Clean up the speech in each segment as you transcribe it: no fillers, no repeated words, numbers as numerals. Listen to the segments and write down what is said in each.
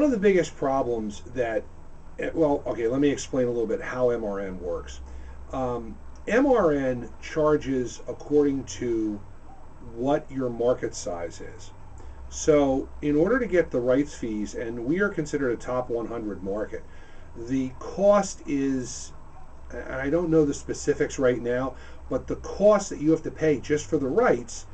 of the biggest problems that, well, okay, let me explain a little bit how MRN works. MRN charges according to what your market size is. So in order to get the rights fees, and we are considered a top 100 market, the cost is, and I don't know the specifics right now, but the cost that you have to pay just for the rights.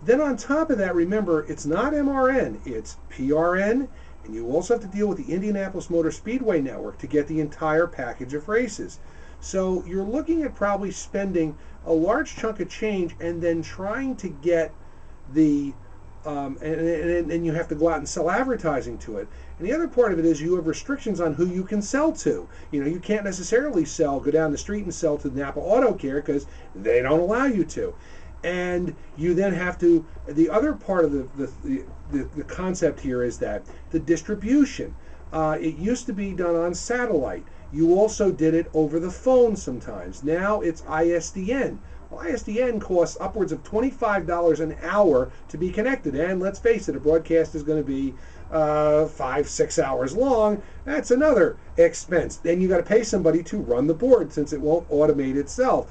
Then on top of that, remember, it's not MRN, it's PRN, and you also have to deal with the Indianapolis Motor Speedway Network to get the entire package of races. So you're looking at probably spending a large chunk of change and then trying to get the and you have to go out and sell advertising to it. And the other part of it is you have restrictions on who you can sell to. You know, you can't necessarily go down the street and sell to Napa Auto Care because they don't allow you to. And you then have to, the other part of the concept here is that the distribution. It used to be done on satellite. You also did it over the phone sometimes. Now it's ISDN. Well, ISDN costs upwards of $25 an hour to be connected. And let's face it, a broadcast is going to be 5-6 hours long. That's another expense. Then you got to pay somebody to run the board since it won't automate itself.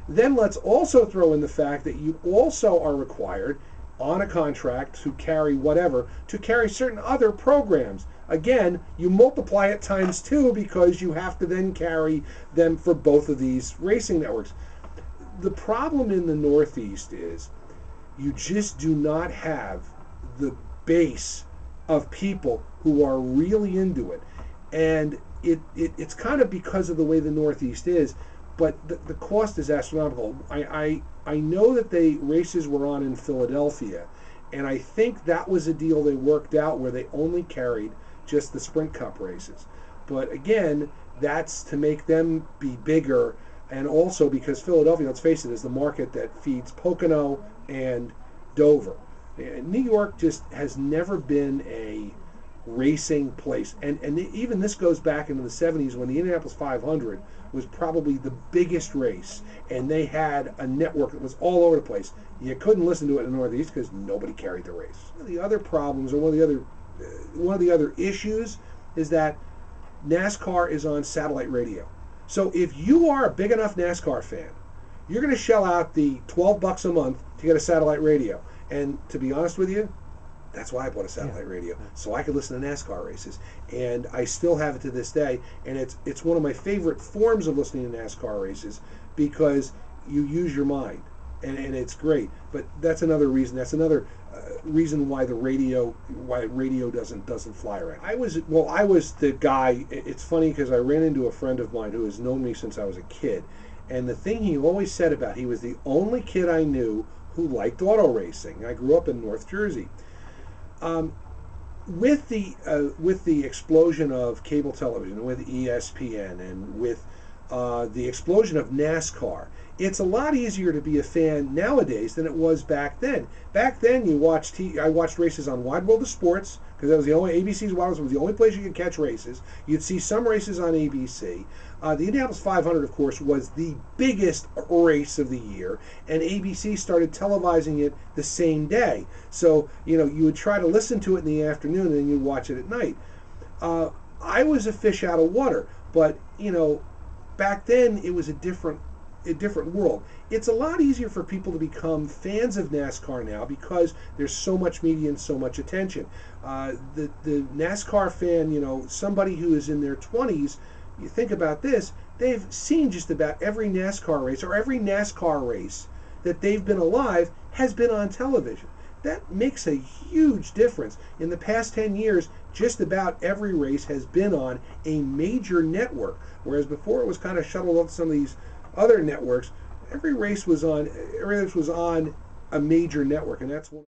Then let's also throw in the fact that you also are required on a contract to carry to carry certain other programs. Again, you multiply it times 2 because you have to then carry them for both of these racing networks. The problem in the Northeast is you just do not have the base of people who are really into it. And it's kind of because of the way the Northeast is, but the cost is astronomical. I know that the races were on in Philadelphia, and I think that was a deal they worked out where they only carried just the Sprint Cup races. But again, that's to make them be bigger, and also because Philadelphia, let's face it, is the market that feeds Pocono and Dover. New York just has never been a racing place. And even this goes back into the 70s when the Indianapolis 500 was probably the biggest race, and they had a network that was all over the place. You couldn't listen to it in the Northeast because nobody carried the race. One of the other problems, or one of the other issues, is that NASCAR is on satellite radio. So if you are a big enough NASCAR fan, you're going to shell out the $12 a month to get a satellite radio. And to be honest with you, that's why I bought a satellite radio, so I could listen to NASCAR races. And I still have it to this day, and it's one of my favorite forms of listening to NASCAR races because you use your mind, and it's great. But that's another reason. That's another reason why radio doesn't fly around. I was the guy. It's funny because I ran into a friend of mine who has known me since I was a kid, and the thing he always said about, he was the only kid I knew who liked auto racing. I grew up in North Jersey. With the explosion of cable television, with ESPN, and with the explosion of NASCAR, it's a lot easier to be a fan nowadays than it was back then. Back then, I watched races on Wide World of Sports because that was the only, ABC's Wide World was the only place you could catch races. You'd see some races on ABC. The Indianapolis 500, of course, was the biggest race of the year, and ABC started televising it the same day. So, you would try to listen to it in the afternoon, and then you'd watch it at night. I was a fish out of water, but, back then it was a different world. It's a lot easier for people to become fans of NASCAR now because there's so much media and so much attention. The NASCAR fan, somebody who is in their 20s, you think about this, they've seen just about every NASCAR race, or every NASCAR race that they've been alive has been on television. That makes a huge difference. In the past 10 years, just about every race has been on a major network, whereas before it was kind of shuttled up to some of these other networks. Every race was on a major network, and that's one.